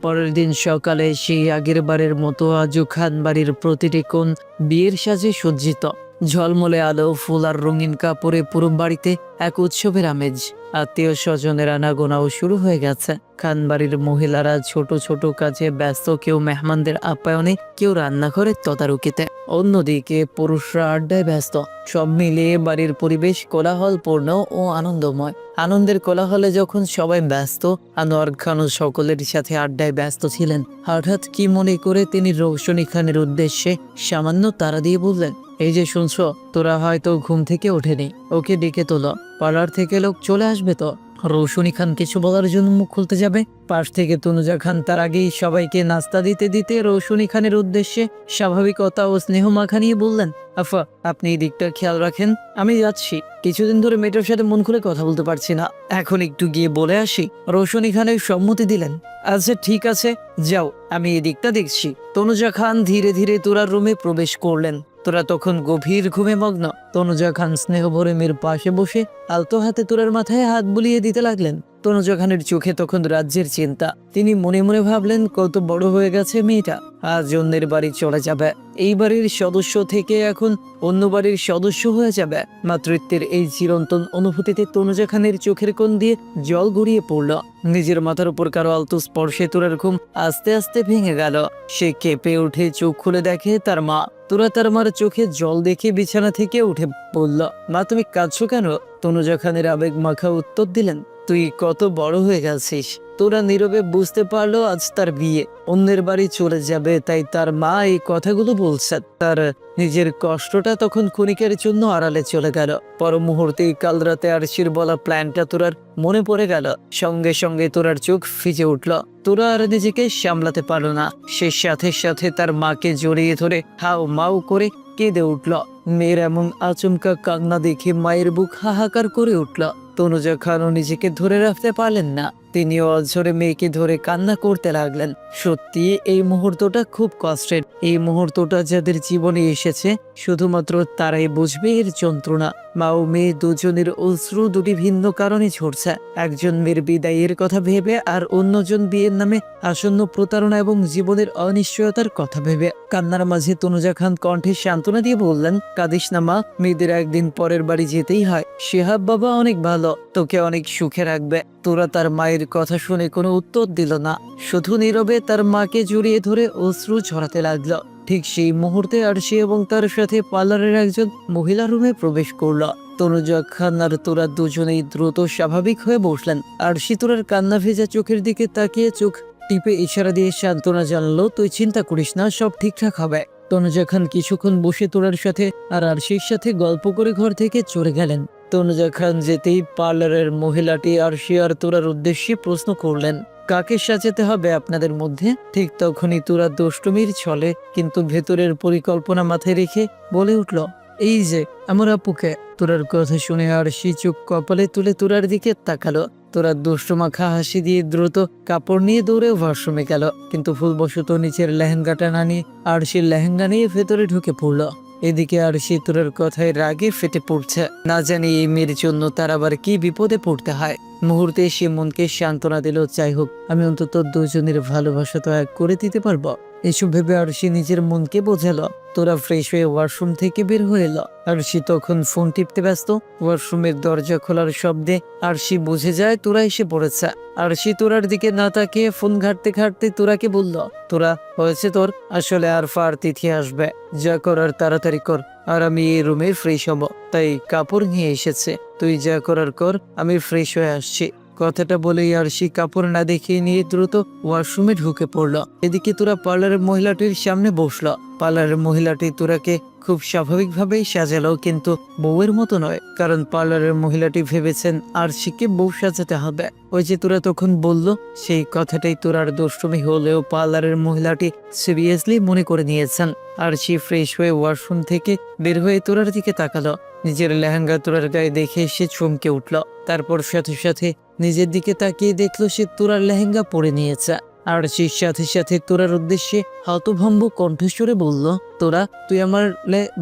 পরের দিন সকালে সেই আগের বারের মতো আজও খানবাড়ির প্রতিটি কোণ বিয়ের সাজে সজ্জিত। ঝলমলে আলো, ফুল আর রঙিন কাপড়ে পুরো বাড়িতে এক উৎসবের আমেজ। আত্মীয় স্বজনের আনাগোনাও শুরু হয়ে গেছে। খানবাড়ির মহিলারা ছোট ছোট কাজে ব্যস্ত, কেউ মেহমানদের আপ্যায়নে, কেউ রান্নাঘরের তদারকিতে। অন্যদিকে পুরুষরা আড্ডায় ব্যস্ত। সব মিলিয়ে বাড়ির পরিবেশ কোলাহলপূর্ণ ও আনন্দময়। আনন্দের কোলাহলে যখন সবাই ব্যস্ত, আনোয়ার খানও সকলের সাথে আড্ডায় ব্যস্ত ছিলেন। হঠাৎ কি মনে করে তিনি রৌশনী খানের উদ্দেশ্যে সামান্য তাড়া দিয়ে বললেন, এই যে শুনছো, তোরা হয়তো ঘুম থেকে ওঠেনি, ওকে ডেকে তোলো, পার্লার থেকে লোক চলে আসবে তো। রৌশনী খান কিছু বলার জন্য মুখ খুলতে যাবে, পাশ থেকে তনুজা খান তার আগেই সবাইকে নাস্তা দিতে দিতে রৌশনী খানের উদ্দেশ্যে স্বাভাবিকতা ও স্নেহ মাখা নিয়ে বললেন, আফা, আপনি এই দিকটা খেয়াল রাখেন, আমি যাচ্ছি। কিছুদিন ধরে মেয়েটার সাথে মন খুলে কথা বলতে পারছি না, এখন একটু গিয়ে বলে আসি। রৌশনী খানের সম্মতি দিলেন। আচ্ছা ঠিক আছে, যাও, আমি এই দিকটা দেখছি। তনুজা খান ধীরে ধীরে তোরার রুমে প্রবেশ করলেন। তোরা তখন গভীর ঘুমে মগ্ন। তনুজা খান স্নেহ ভরে মেয়ের পাশে বসে আলতো হাতে তোরার মাথায় হাত বুলিয়ে দিতে লাগলেন। তনুজা খানের চোখে তখন রাজ্যের চিন্তা। তিনি মনে মনে ভাবলেন, কত বড় হয়ে গেছে মেয়েটা, আজ অন্যের বাড়ি চলে যাবে। এই বাড়ির সদস্য থেকে এখন অন্য বাড়ির সদস্য হয়ে যাবে। মাতৃত্বের এই চিরন্তন অনুভূতিতে তনুজা খানের চোখের কোণ দিয়ে জল গড়িয়ে পড়ল। নিজের মাথার উপর কারো আলতো স্পর্শে তোরার ঘুম আস্তে আস্তে ভেঙে গেল। সে কেঁপে উঠে চোখ খুলে দেখে তার মা। তোরা তার মার চোখে জল দেখে বিছানা থেকে উঠে বলল, মা তুমি কাঁদছো কেন? তনুজা খানের আবেগ মাখা উত্তর দিলেন, তুই কত বড় হয়ে গেছিস। তোরা নীরবে বুঝতে পারলো আজ তার বিয়ে, অন্যের বাড়ি চলে যাবে, তাই তার মা এই কথাগুলো বলছে। তার নিজের কষ্টটা তখন ক্ষণিকের জন্য আড়ালে চলে গেল। পর মুহূর্তে কাল রাতে আরশির বলা প্ল্যানটা তোরার মনে পড়ে গেল। সঙ্গে সঙ্গে তোরার চোখ ভিজে উঠল। তোরা আর নিজেকে সামলাতে পারল না। সে সাথে সাথে তার মাকে জড়িয়ে ধরে হাউ মাউ করে কেঁদে উঠল। মেয়ের এমন আচমকা কান্না দেখে মায়ের বুক হাহাকার করে উঠল। তনুজা খানও নিজেকে ধরে রাখতে পারলেন না। তিনিও অঝরে মেয়েকে ধরে কান্না করতে লাগলেন। সত্যি এই মুহূর্তটা খুব কষ্টের। এই মুহূর্তটা যাদের জীবনে এসেছে শুধুমাত্র তারাই বুঝবে এর যন্ত্রণা। মা ও মেয়ে দুজনের অশ্রু দুটি ভিন্ন কারণে ঝরছে। একজন মেয়ের বিদায়ের কথা ভেবে, আর অন্যজন বিয়ের নামে আসন্ন প্রতারণা এবং জীবনের অনিশ্চয়তার কথা ভেবে। কান্নার মাঝে তনুজা খান কণ্ঠে সান্ত্বনা দিয়ে বললেন, কাঁদিস না মা, মেয়েদের একদিন পরের বাড়ি যেতেই হয়। শিহাব বাবা অনেক ভালো, তোকে অনেক সুখে রাখবে। তোরা তার মায়ের কথা শুনে কোনো উত্তর দিল না, শুধু নীরবে তার মাকে জড়িয়ে ধরে অশ্রু ঝরাতে লাগলো। ঠিক সেই মুহূর্তে আরশি এবং তার সাথে পার্লারের একজন মহিলা রুমে প্রবেশ করলো। তনুজা খান আর তোরা দুজনেই দ্রুত স্বাভাবিক হয়ে বসলেন। আরশি তোরার কান্না ভেজা চোখের দিকে তাকিয়ে চোখ টিপে ইশারা দিয়ে সান্ত্বনা জানালো, তুই চিন্তা করিস না, সব ঠিকঠাক হবে। তনুজা খান কিছুক্ষণ বসে তোরার সাথে আর আরশির সাথে গল্প করে ঘর থেকে চলে গেলেন। তনুজা খান যেতেই পার্লারের মহিলাটি আরশি আর তোরার উদ্দেশ্যে প্রশ্ন করলেন, কাকে সাজাতে হবে আপনাদের মধ্যে? ঠিক তখনই তোরা দুষ্টুমির ছলে কিন্তু ভেতরের পরিকল্পনা মাথায় রেখে বলে উঠল, এই যে আমার আপুকে। তোরার কথা শুনে আরশি চোখ কপালে তুলে তোরার দিকে তাকালো। তোরা দুষ্টুমাখা হাসি দিয়ে দ্রুত কাপড় নিয়ে দৌড়ে ওয়াশরুমে গেল, কিন্তু ভুলবশত নিচের লেহেঙ্গাটা না নিয়ে আরশির লেহেঙ্গা নিয়ে ভেতরে ঢুকে পড়লো। এদিকে আরশি তোরার কথায় রাগে ফেটে পড়ছে। না জানি এই মেয়ের জন্য তার আবার কি বিপদে পড়তে হয়। মুহূর্তে সে মনকে সান্ত্বনা দিল, যাই হোক, আমি অন্তত দুজনের ভালোবাসা তো এক করে দিতে পারবো। এসব ভেবে আরশি নিজের মনকে বোঝালো। তোরা ফ্রেশ হয়ে ওয়াশরুম থেকে বের হয়ে এলো। আরশি তখন ফোন টিপতে ব্যস্ত। ওয়াশরুমের দরজা খোলার শব্দে আরশি বুঝে যায় তোরা এসে পড়েছে। আরশি তোরার দিকে না তাকিয়ে ফোন ঘাটতে ঘাটতে তোরাকে বলল, তোরা হয়েছে তোর, আসলে আরফা আর তিথি আসবে, যা করার তাড়াতাড়ি কর, আর আমি এই রুমে ফ্রেশ হব, তাই কাপড় নিয়ে এসেছে, তুই যা করার কর, আমি ফ্রেশ হয়ে আসছি। কথাটা বলেই আরশি কাপড় না দেখিয়ে নিয়ে দ্রুত ওয়াশরুমে ঢুকে পড়লো। এদিকে তোরা পার্লারের মহিলাটির সামনে বসলো। পার্লারের মহিলাটি তোরাকে খুব স্বাভাবিকভাবেই সাজালো, কিন্তু বউয়ের মতো নয়, কারণ পার্লারের মহিলাটি ভেবেছেন আরশিকে বউ সাজাতে হবে। ওই যে তোরা তখন বলল, সেই কথাটাই তোরার দুষ্টুমি হলেও পার্লারের মহিলাটি সিরিয়াসলি মনে করে নিয়েছেন। আরশি ফ্রেশ হয়ে ওয়াশরুম থেকে বের হয়ে তোরার দিকে তাকালো। নিজের লেহেঙ্গা তোরার গায়ে দেখে সে চমকে উঠল। তারপর সাথে সাথে নিজের দিকে তাকিয়ে দেখলো সে তোরার লেহেঙ্গা পরে নিয়েছে। আরশির সাথে সাথে তোরার উদ্দেশ্যে হতভম্ব কণ্ঠস্বরে বলল, তোরা, তুই আমার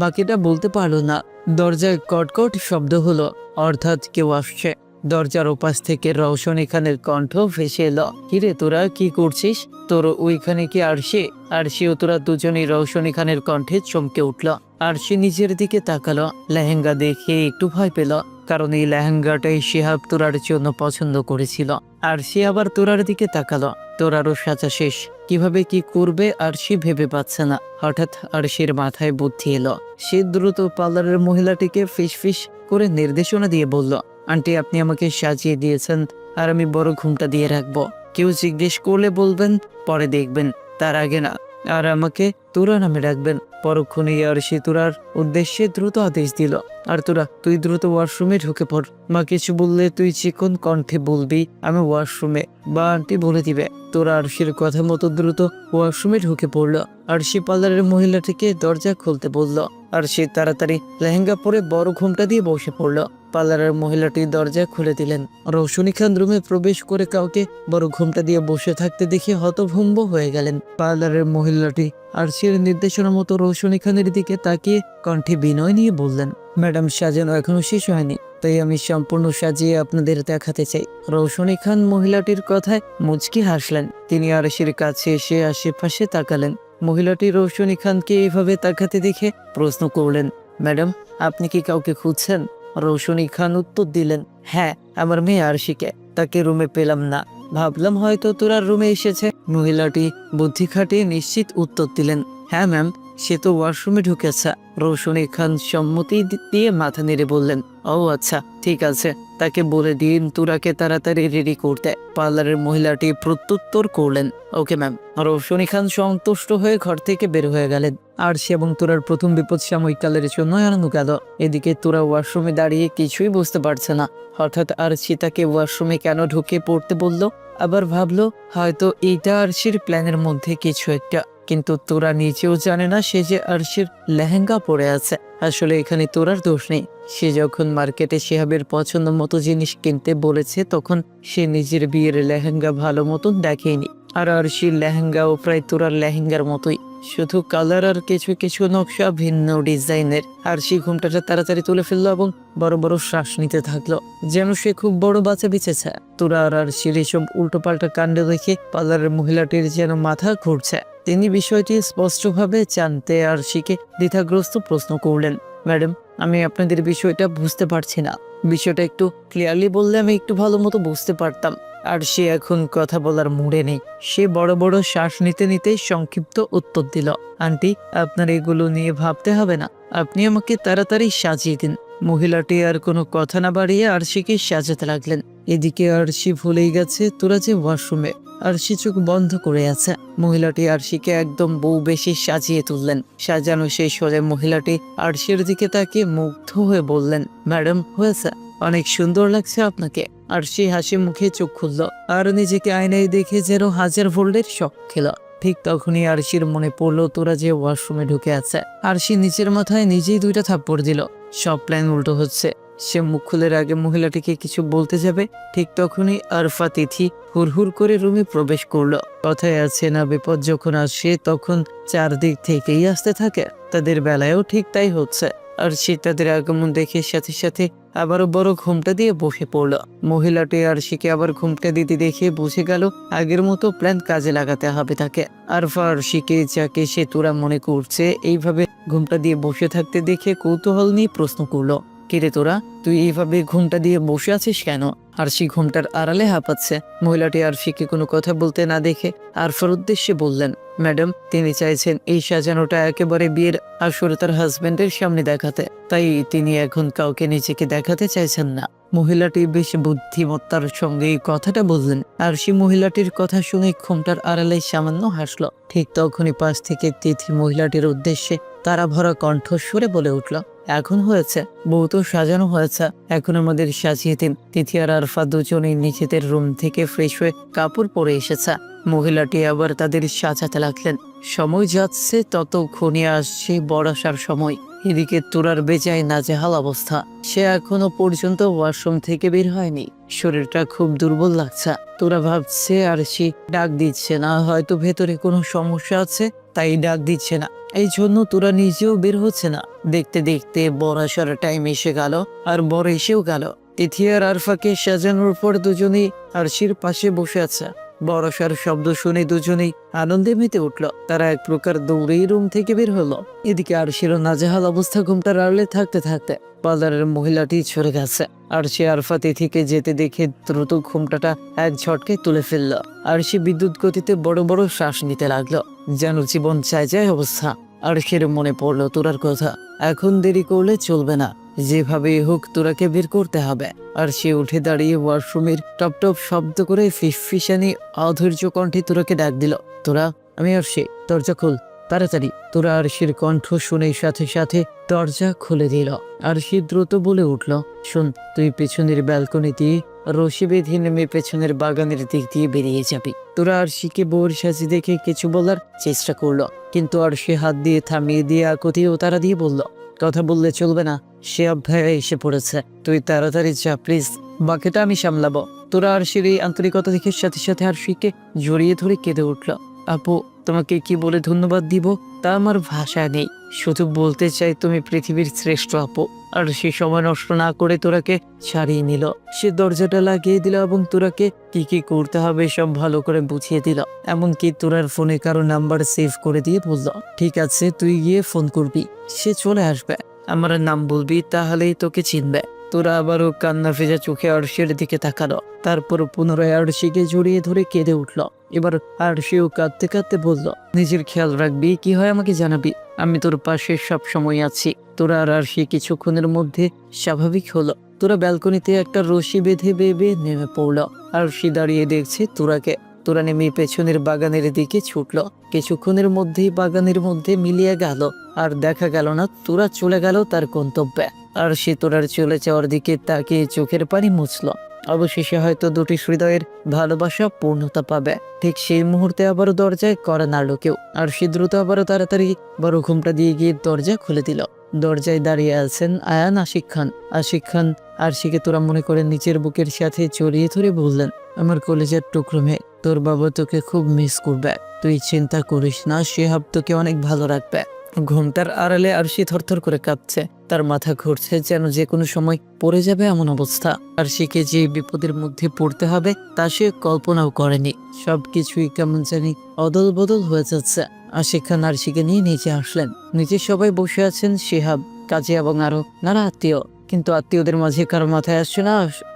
বাকিটা বলতে পারলো না। দরজায় কটকট শব্দ হলো, অর্থাৎ কেউ আসছে। দরজার ওপাশ থেকে রওশনী খানের কণ্ঠ ভেসে এলো, কিরে তোরা কি করছিস? তোর ওইখানে কি আরশি? আরশি ও তোরা দুজনেই রওশনী খানের কণ্ঠে চমকে উঠল। আরশি নিজের দিকে তাকালো, লেহেঙ্গা দেখে একটু ভয় পেল, কারণ এই লেহেঙ্গাটাই শিহাব তোরার জন্য পছন্দ করেছিল। আরশি আবার তোরার দিকে তাকালো, তোরারও সাজা শেষ, কিভাবে কি করবে আরশি ভেবে পাচ্ছে না। হঠাৎ আরশির মাথায় বুদ্ধি এলো, সে দ্রুত পার্লারের মহিলাটিকে ফিস করে নির্দেশনা দিয়ে বলল, আন্টি আপনি আমাকে সাজিয়ে দিয়েছেন, আর আমি বড় ঘুমটা দিয়ে রাখবো। কেউ জিজ্ঞেস করলে বলবেন, পরে দেখবেন, তার আগে না। আর আমাকে তোরা নামে রাখবেন। পরক্ষণে আরশি তোরার উদ্দেশ্যে দ্রুত আদেশ দিল, আর তোরা তুই দ্রুত ওয়াশরুমে ঢুকে পড়। মা কিছু বললে তুই চিকন কণ্ঠে বলবি আমি ওয়াশরুমে, বা আন্টি বলে দিবে। তোরা আরশির কথা মতো দ্রুত ওয়াশরুমে ঢুকে পড়লো। আরশি পার্লারের মহিলাটিকে দরজা খুলতে বলল, আর সে তাড়াতাড়ি লেহেঙ্গা পরে বড় ঘুমটা দিয়ে বসে পড়ল। পার্লারের মহিলাটি দরজা খুলে দিলেন। রওশনী খান রুমে প্রবেশ করে কাউকে বড় ঘুমটা দিয়ে বসে থাকতে দেখে হতভম্ব হয়ে গেলেন। পার্লারের মহিলাটি আরশির নির্দেশনা মতো রওশনী খানের দিকে তাকিয়ে কণ্ঠে বিনয় নিয়ে বললেন, ম্যাডাম সাজানো এখনো শেষ হয়নি, তাই আমি সম্পূর্ণ সাজিয়ে আপনাদের দেখাতে চাই। রওশনী খান মহিলাটির কথায় মুচকি হাসলেন। তিনি আরশির কাছে এসে আশেপাশে তাকালেন। মহিলাটি রওশনী খানকে এভাবে তাকাতে দেখে প্রশ্ন করলেন, ম্যাডাম আপনি কি কাউকে খুঁজছেন? রওশনী খান উত্তর দিলেন, হ্যাঁ আমার মেয়ে আরশিকে, তাকে রুমে পেলাম না, ভাবলাম হয়তো তোরা রুমে এসেছে। মহিলাটি বুদ্ধি খাটিয়ে নিশ্চিত উত্তর দিলেন, হ্যাঁ ম্যাম, সে তো ওয়াশরুমে ঢুকেছে। রওশনী খান সম্মতি দিয়ে মাথা নেড়ে বললেন, ও আচ্ছা ঠিক আছে, তাকে বলে দিন তুরাকে তাড়াতাড়ি রেডি করতে। পার্লারের মহিলাটি প্রত্যুত্তর করলেন, ওকে ম্যাম। রওশনী খান সন্তুষ্ট হয়ে ঘর থেকে বের হয়ে গেলেন। আরশি এবং তোরার প্রথম বিপদ সাময়িক কালের জন্য এড়ানো গেল। এদিকে তোরা ওয়াশরুমে দাঁড়িয়ে কিছুই বুঝতে পারছে না। হঠাৎ আরশি তাকে ওয়াশরুমে কেন ঢুকে পড়তে বলল, আবার ভাবলো হয়তো এইটা আরশির প্ল্যানের মধ্যে কিছু একটা, কিন্তু তোরা নিজেও জানে না সে যে আরশির লেহেঙ্গা পরে আছে। আসলে এখানে তোরার দোষ নেই। সে যখন মার্কেটে শিহাবের পছন্দ মতো জিনিস কিনতে বলেছে, তখন সে নিজের বিয়ের লেহেঙ্গা ভালো মতন দেখেনি। আর আরশির লেহেঙ্গাও প্রায় তোরার লেহেঙ্গার মতোই, শুধু কালার আর কিছু কিছু নকশা ভিন্ন ডিজাইনের। আরশি ঘুমটাটা তাড়াতাড়ি তুলে ফেললো এবং বড় বড় শ্বাস নিতে থাকলো, যেন সে খুব বড় বাচ্চা বিছেছে। তোরা আর আরশির এসব উল্টোপাল্টা কাণ্ড দেখে পার্লারের মহিলাটির যেন মাথা ঘুরছে। তিনি বিষয়টি স্পষ্টভাবে জানতে আরশিকে দ্বিধাগ্রস্ত প্রশ্ন করলেন, ম্যাডাম আমি আপনাদের বিষয়টা বুঝতে পারছি না, বিষয়টা একটু ক্লিয়ারলি বললে আমি একটু ভালো মতো বুঝতে পারতাম। আর সে এখন কথা বলার মুডে নেই। সে বড় বড় শ্বাস নিতে নিতে সংক্ষিপ্ত উত্তর দিল, আন্টি আপনার এগুলো নিয়ে ভাবতে হবে না, আপনি আমাকে তাড়াতাড়ি সাজিয়ে দিন। মহিলাটি আর কোনো কথা না বাড়িয়ে আরশিকে সাজাতে লাগলেন। এদিকে আরশি ভুলেই গেছে তোরা যে ওয়াশরুমে। আরশি চোখ বন্ধ করে আছে। মহিলাটি আরশিকে একদম বউ বেশি সাজিয়ে তুললেন। সাজানো শেষ হলে মহিলাটি আরশির দিকে তাকিয়ে মুগ্ধ হয়ে বললেন, ম্যাডাম হয়েছে, অনেক সুন্দর লাগছে আপনাকে। আরশি হাসি মুখে চোখ খুলল আর নিজেকে আয়নায় দেখে যেন হাজার ভোল্টের শক খেল। ঠিক তখনই আরশির মনে পড়লো তোরা যে ওয়াশরুমে ঢুকে আছে। আরশি নিচের মাথায় নিজেই দুইটা থাপ্পড় দিল। সব প্ল্যান উল্টো হচ্ছে। সে মুখ খুলের আগে মহিলাটিকে কিছু বলতে যাবে, ঠিক তখনই আরফা তিথি হুড়হুড় করে রুমে প্রবেশ করলো। কথায় আছে না, বিপদ যখন আসে তখন চারদিক থেকেই আসতে থাকে। তাদের বেলায়ও ঠিক তাই হচ্ছে। আর সে তাদের আগমন দেখে সাথে সাথে আবারও বড় ঘুমটা দিয়ে বসে পড়লো। মহিলাটি আরশিকে আবার ঘুমটা দিতে দেখে বুঝে গেল আগের মতো প্ল্যান কাজে লাগাতে হবে তাকে। আরফা আরশিকে যাকে সে তোরা মনে করছে এইভাবে ঘুমটা দিয়ে বসে থাকতে দেখে কৌতূহল নিয়ে প্রশ্ন করলো, কিরে তোরা তুই এইভাবে ঘুমটা দিয়ে বসে আছিস কেন? আরশি ঘুমটার আড়ালে হাঁপাচ্ছে। মহিলাটি আরশিকে কোনো কথা বলতে না দেখে আরফার উদ্দেশ্যে বললেন, ম্যাডাম তিনি চাইছেন এই সাজানোটা একেবারে বিয়ের আসরে তার হাজবেন্ডের সামনে দেখাতে, তাই তিনি এখন কাউকে নিজেকে দেখাতে চাইছেন না। মহিলাটি বেশ বুদ্ধিমত্তার সঙ্গে এই কথাটা বললেন। আরশি মহিলাটির কথা শুনে ঘুমটার আড়ালে সামান্য হাসলো। ঠিক তখনই পাশ থেকে তিথি মহিলাটির উদ্দেশ্যে তারা ভরা কণ্ঠস্বরে বলে উঠল, এখন হয়েছে, বউ তো সাজানো হয়েছে, এখন আমাদের সাজিয়ে দিন। তিথি আর আরফা দুজনেই নিজেদের রুম থেকে ফ্রেশ হয়ে কাপড় পরে এসেছে। মহিলাটি আবার তাদের সাজাতে লাগলেন। সময় যাচ্ছে ততক্ষণই আসছে বর্ষার সময়। এদিকে তোরার বেজায় নাজেহাল অবস্থা। সে এখনো পর্যন্ত ওয়াশরুম থেকে বের হয়নি। শরীরটা খুব দুর্বল লাগছে। তোরা ভাবছে আরশি ডাক দিচ্ছে না, হয়তো ভেতরে কোনো সমস্যা আছে তাই ডাক দিচ্ছে না। এই জন্য তোরা নিজেও বের হচ্ছে না। দেখতে দেখতে বড় সারা টাইম এসে গেল আর বড় এসেও গেল। ইথিয়ার আরফাকে সাজানোর পর দুজনেই আরশির পাশে বসে আছে। বড়সড় শব্দ শুনে দুজনেই আনন্দে মেতে উঠল। তারা এক প্রকার দৌড়েই রুম থেকে বের হলো। এদিকে আরশির নাজেহাল অবস্থা ঘুমটার আড়ালে থাকতে থাকতে পার্লারের মহিলাটি সরে গেছে। আরশি আরফা তিথিকে যেতে দেখে দ্রুত ঘুমটাটা এক ঝটকায় তুলে ফেলল। আরশি বিদ্যুৎ গতিতে বড় বড় শ্বাস নিতে লাগলো, যেন জীবন চায় যায় অবস্থা। আরশির মনে পড়লো তোরার কথা। এখন দেরি করলে চলবে না, যেভাবে হোক তোরাকে বের করতে হবে। আর সে উঠে দাঁড়িয়ে ওয়াশরুমের টপ টপ শব্দ করে ফিসফিসানি অধৈর্য কণ্ঠে তোরাকে ডাক দিল। তোরা, আমি আরশি, দরজা খুল তাড়াতাড়ি। তোরা আরশির কণ্ঠ শুনে সাথে সাথে দরজা খুলে দিল। আরশি দ্রুত বলে উঠল, শোন, তুই পেছনের ব্যালকনি দিয়ে রশি বেঁধে নেমে পেছনের বাগানের দিক দিয়ে বেরিয়ে যাবি। তোরা আরশিকে বউর সাজি দেখে কিছু বলার চেষ্টা করলো, কিন্তু আরশি হাত দিয়ে থামিয়ে দিয়ে আকতি ও তারা দিয়ে বলল, কথা বললে চলবে না, সে অভ্যায় এসে পড়েছে। তুই তাড়াতাড়ি যা প্লিজ, বাকিটা আমি সামলাবো। তোরা আরশির এই আন্তরিকতা দেখে সাথে সাথে আরশিকে জড়িয়ে ধরে কেঁদে উঠল। আপু, তোমাকে কি বলে ধন্যবাদ দিব তা আমার ভাষা নেই। শুধু বলতে চাই তুমি পৃথিবীর শ্রেষ্ঠ আপু। আর সে সময় নষ্ট না করে তোরাকে ছাড়িয়ে নিল। সে দরজাটা লাগিয়ে দিল এবং তোরাকে কি কি করতে হবে সব ভালো করে বুঝিয়ে দিল। এমনকি তোরার ফোনে কারো নাম্বার সেভ করে দিয়ে বলল, ঠিক আছে তুই গিয়ে ফোন করবি, সে চলে আসবে, আমার নাম বলবি, তাহলেই তোকে চিনবে। তোরা আবারও কান্না ভেজা চোখে আরশির দিকে তাকালো। তারপর পুনরায় আরশিকে জড়িয়ে ধরে কেঁদে উঠল। এবার আরশিও কাঁদতে কাঁদতে বলল, নিজের খেয়াল রাখবি, কি হয় আমাকে জানাবি, আমি তোর পাশে সব সময় আছি। তোরা আর আরশি কিছুক্ষণের মধ্যে স্বাভাবিক হলো। তোরা ব্যালকনিতে একটা রশি বেঁধে বেয়ে নেমে পড়ল। আরশি দাঁড়িয়ে দেখছে তোরাকে। তোরা নেমে পেছনের বাগানের দিকে ছুটল। কিছুক্ষণের মধ্যেই বাগানের মধ্যে মিলিয়ে গেল, আর দেখা গেল না তোরা চলে গেল তার গন্তব্যে। আর সে তোরার চলে যাওয়ার দিকে তাকিয়ে চোখের পানি মুছল। অবশেষে হয়তো দুটি হৃদয়ের ভালোবাসা পূর্ণতা পাবে। ঠিক সেই মুহূর্তে আবারও দরজায় কড়া নাড়ল কেউ। আর সে দ্রুত আবারও তাড়াতাড়ি বড় ঘুমটা দিয়ে গিয়ে দরজা খুলে দিল। দরজায় দাঁড়িয়ে আছেন আয়ান আশিক খান। আশিক খান আরশিকে তোরা মনে করে নিচের বুকের সাথে জড়িয়ে ধরে বললেন, আমার কলেজের টুকরো মেয়ে, তোর বাবা তোকে খুব মিস করবে। তুই চিন্তা করিস না, শেহাব তোকে অনেক ভালো রাখবে। ঘুমটার আড়ালে আরশি থরথর করে কাঁপছে। তার মাথা ঘুরছে, যেন যে কোনো সময় পড়ে যাবে এমন অবস্থা। আরশিকে যে বিপদের মধ্যে পড়তে হবে তা সে কল্পনাও করেনি। সবকিছুই কেমন জানি অদল বদল হয়ে যাচ্ছে। আশিক খান আরশিকে নিয়ে নিচে আসলেন। নিচে সবাই বসে আছেন, শিহাব, কাজী এবং আরো নানা আত্মীয়। কিন্তু আত্মীয়দের মাঝে কারো মাথায় আসছে না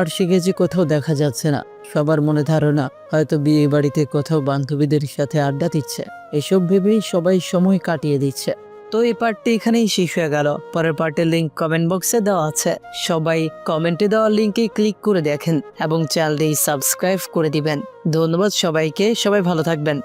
আরশিকে যে কোথাও দেখা যাচ্ছে না। সবার মনে ধারণা হয়তো বিয়ে বাড়িতে কোথাও বান্ধবীদের সাথে আড্ডা দিচ্ছে। এসব ভেবেই সবাই সময় কাটিয়ে দিচ্ছে। তো এই পার্টটি এখানেই শেষ হয়ে গেল। পরের পার্টের লিঙ্ক কমেন্ট বক্সে দেওয়া আছে। সবাই কমেন্টে দেওয়া লিঙ্কে ক্লিক করে দেখেন এবং চ্যানেলটি সাবস্ক্রাইব করে দিবেন। ধন্যবাদ সবাইকে, সবাই ভালো থাকবেন।